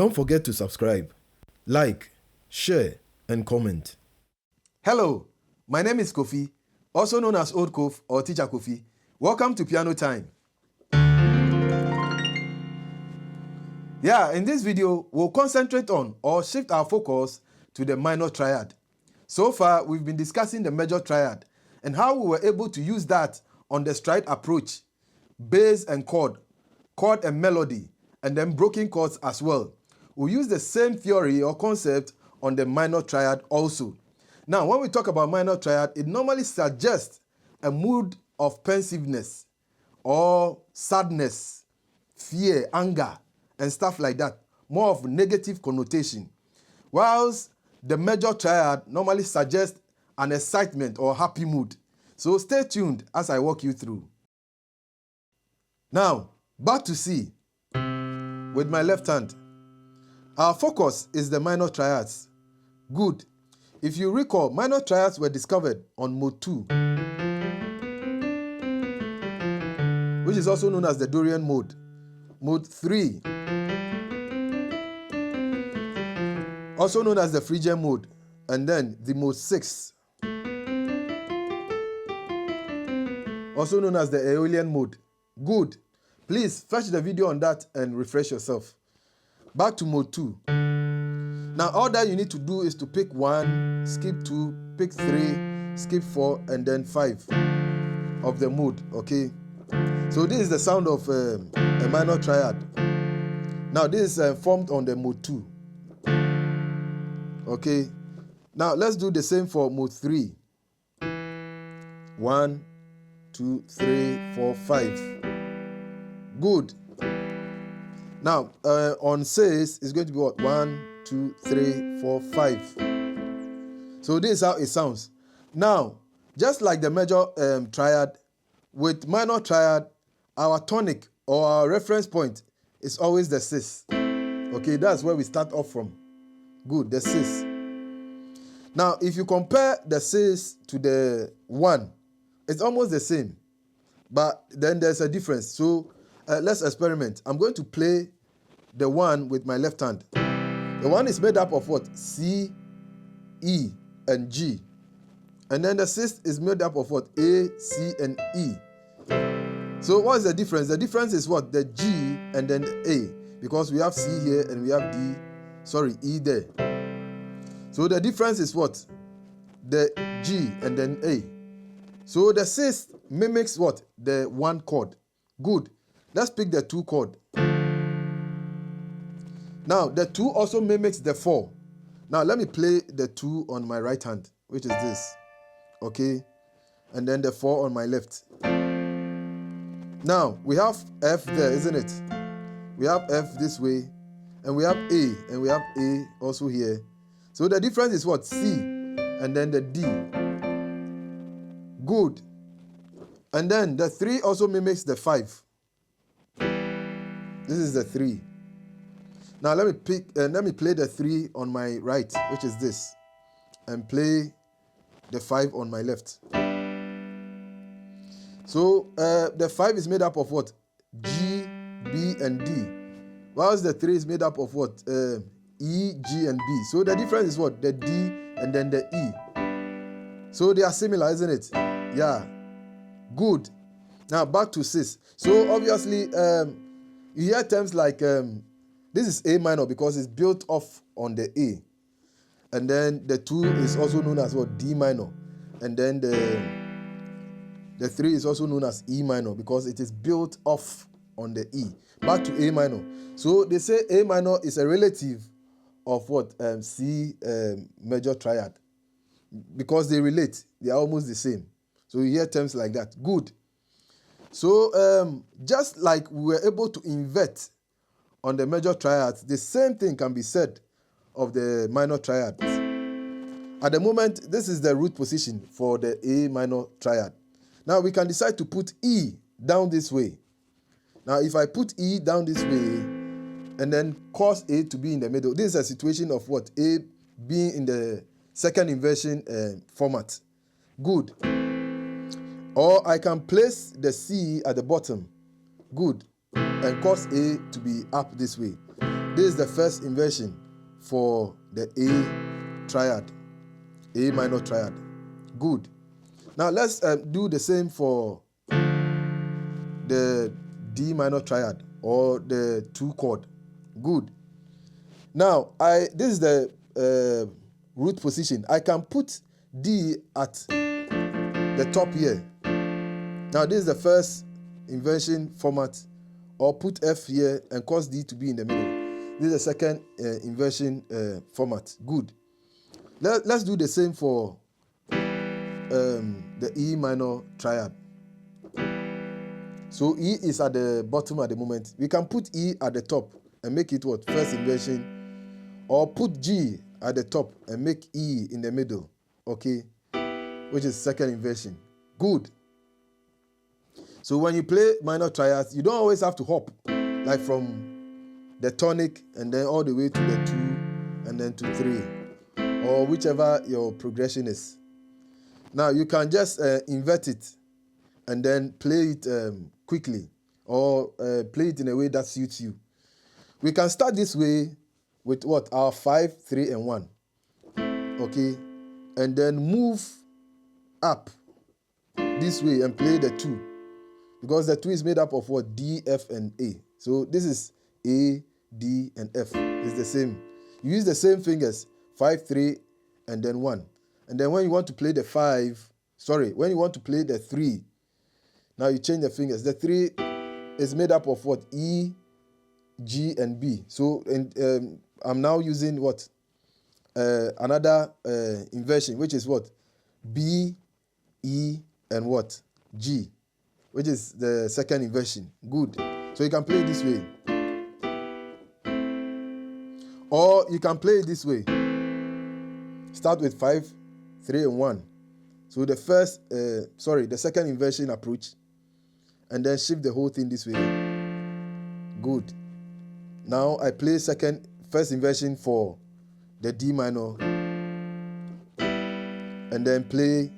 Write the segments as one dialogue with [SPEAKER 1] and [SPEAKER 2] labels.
[SPEAKER 1] Don't forget to subscribe, like, share, and comment.
[SPEAKER 2] Hello, my name is Kofi, also known as Old Kof or Teacher Kofi. Welcome to Piano Time. In this video, we'll concentrate on or shift our focus to the minor triad. So far, we've been discussing the major triad and how we were able to use that on the stride approach, bass and chord and melody, and then broken chords as well. We'll use the same theory or concept on the minor triad also. Now, when we talk about minor triad, it normally suggests a mood of pensiveness or sadness, fear, anger, and stuff like that. More of negative connotation. Whilst the major triad normally suggests an excitement or happy mood. So stay tuned as I walk you through. Now, back to C with my left hand. Our focus is the minor triads. Good. If you recall, minor triads were discovered on mode 2, which is also known as the Dorian mode. Mode 3, also known as the Phrygian mode. And then the mode 6, also known as the Aeolian mode. Good. Please fetch the video on that and refresh yourself. Back to mode 2. Now all that you need to do is to pick 1, skip 2, pick 3, skip 4, and then 5 of the mode, okay? So this is the sound of a minor triad. Now this is formed on the mode 2. Okay? Now let's do the same for mode 3. 1, 2, 3, 4, 5. Good. Now, on 6, it's going to be what? 1, 2, 3, 4, 5. So this is how it sounds. Now, just like the major triad, with minor triad, our tonic or our reference point is always the 6. Okay, that's where we start off from. Good, the 6. Now, if you compare the 6 to the 1, it's almost the same. But then there's a difference. So, let's experiment. I'm going to play the 1 with my left hand. The 1 is made up of what? C, E, and G. And then the 6 is made up of what? A, C, and E. So what is the difference? The difference is what? The G and then the A. Because we have C here and we have E there. So the difference is what? The G and then A. So the 6 mimics what? The 1 chord. Good. Let's pick the 2 chord. Now, the 2 also mimics the 4. Now, let me play the 2 on my right hand, which is this. Okay? And then the 4 on my left. Now, we have F there, isn't it? We have F this way. And we have A. And we have A also here. So the difference is what? C. And then the D. Good. And then the 3 also mimics the 5. This is the 3. Now let me play the 3 on my right, which is this, and play the 5 on my left. So the 5 is made up of what? G, B, and D, whilst the 3 is made up of what? E, G, and B. So the difference is what? The D and then the E. So they are similar, isn't it? Yeah. Good. Now back to 6. So obviously, you hear terms like, this is A minor because it's built off on the A. And then the 2 is also known as what? D minor. And then the 3 is also known as E minor because it is built off on the E. Back to A minor. So they say A minor is a relative of what? C major triad. Because they relate. They are almost the same. So you hear terms like that. Good. So just like we were able to invert on the major triads, the same thing can be said of the minor triads. At the moment, this is the root position for the A minor triad. Now we can decide to put E down this way. Now if I put E down this way and then cause A to be in the middle, this is a situation of what? A being in the second inversion format. Good. Or I can place the C at the bottom. Good. And cause A to be up this way. This is the first inversion for the A triad, A minor triad. Good. Now let's do the same for the D minor triad or the 2 chord. Good. Now this is the root position. I can put D at the top here. Now this is the first inversion format, or put F here and cause D to be in the middle. This is the second inversion format. Good. Let's do the same for the E minor triad. So E is at the bottom at the moment. We can put E at the top and make it what? First inversion. Or put G at the top and make E in the middle. Okay? Which is second inversion. Good. So when you play minor triads, you don't always have to hop. Like from the tonic and then all the way to the 2 and then to 3. Or whichever your progression is. Now you can just invert it and then play it quickly, or play it in a way that suits you. We can start this way with what? Our 5, 3, and 1. Okay? And then move up this way and play the 2. Because the 2 is made up of what? D, F, and A. So this is A, D, and F. It's the same. You use the same fingers, 5, 3, and then 1. And then when you want to play the 3, now you change the fingers. The 3 is made up of what? E, G, and B. So I'm now using what? Another inversion, which is what? B, E, and what? G, which is the second inversion. Good. So you can play it this way. Or you can play it this way. Start with 5, 3, and 1. So the second inversion approach. And then shift the whole thing this way. Good. Now I play first inversion for the D minor. And then play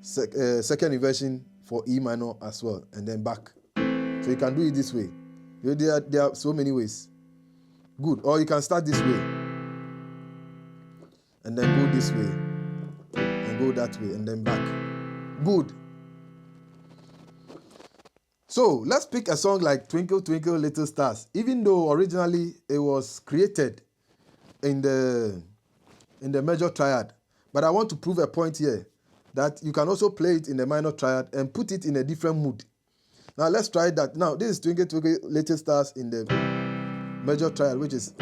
[SPEAKER 2] second inversion for E minor as well. And then back. So you can do it this way. There are so many ways. Good. Or you can start this way. And then go this way. And go that way. And then back. Good. So let's pick a song like Twinkle, Twinkle, Little Stars. Even though originally it was created in the major triad. But I want to prove a point here that you can also play it in the minor triad and put it in a different mood. Now let's try that. Now this is Twinkle, Twinkle, Little Stars in the major triad, which is...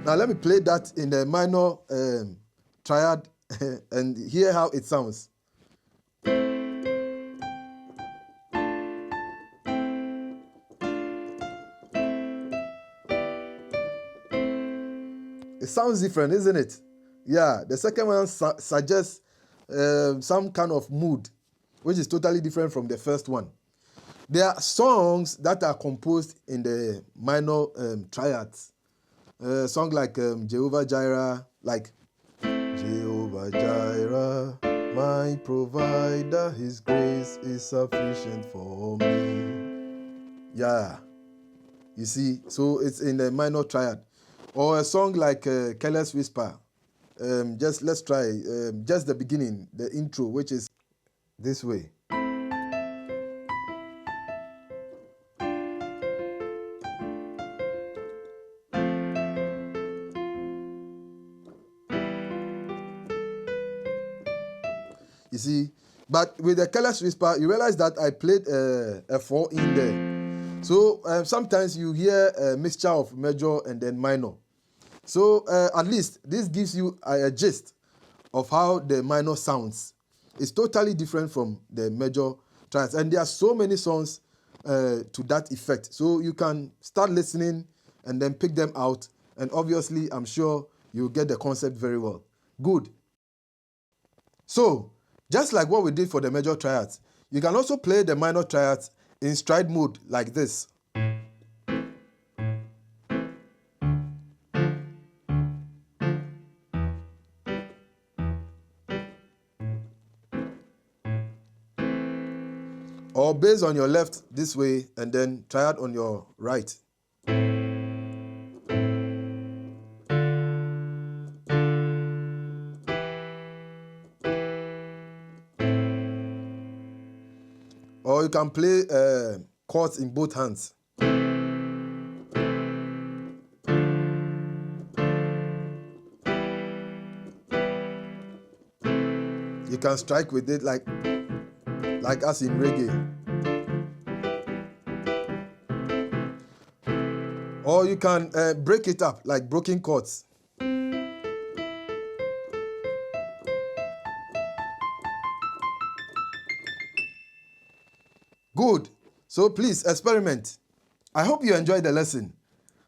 [SPEAKER 2] Now let me play that in the minor triad and hear how it sounds. It sounds different, isn't it? Yeah, the second one suggests some kind of mood, which is totally different from the first one. There are songs that are composed in the minor triads. Song like Jehovah Jireh, like Jehovah Jireh, my provider, his grace is sufficient for me. Yeah, you see, so it's in the minor triad. Or a song like Careless Whisper. Let's try just the beginning, the intro, which is this way. You see, but with the Careless Whisper, you realize that I played a 4 in there. So sometimes you hear a mixture of major and then minor. So at least this gives you a gist of how the minor sounds. It's totally different from the major triads. And there are so many songs to that effect. So you can start listening and then pick them out. And obviously, I'm sure you'll get the concept very well. Good. So, just like what we did for the major triads, you can also play the minor triads in stride mode like this. Or bass on your left this way and then triad on your right. Or you can play chords in both hands. You can strike with it like us in reggae. Or you can break it up like broken chords. Good. So please experiment. I hope you enjoyed the lesson.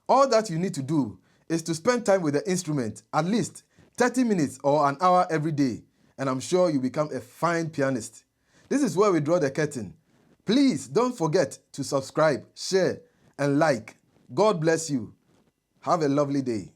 [SPEAKER 2] All that you need to do is to spend time with the instrument, at least 30 minutes or an hour every day, and I'm sure you become a fine pianist. This is where we draw the curtain. Please don't forget to subscribe, share, and like. God bless you. Have a lovely day.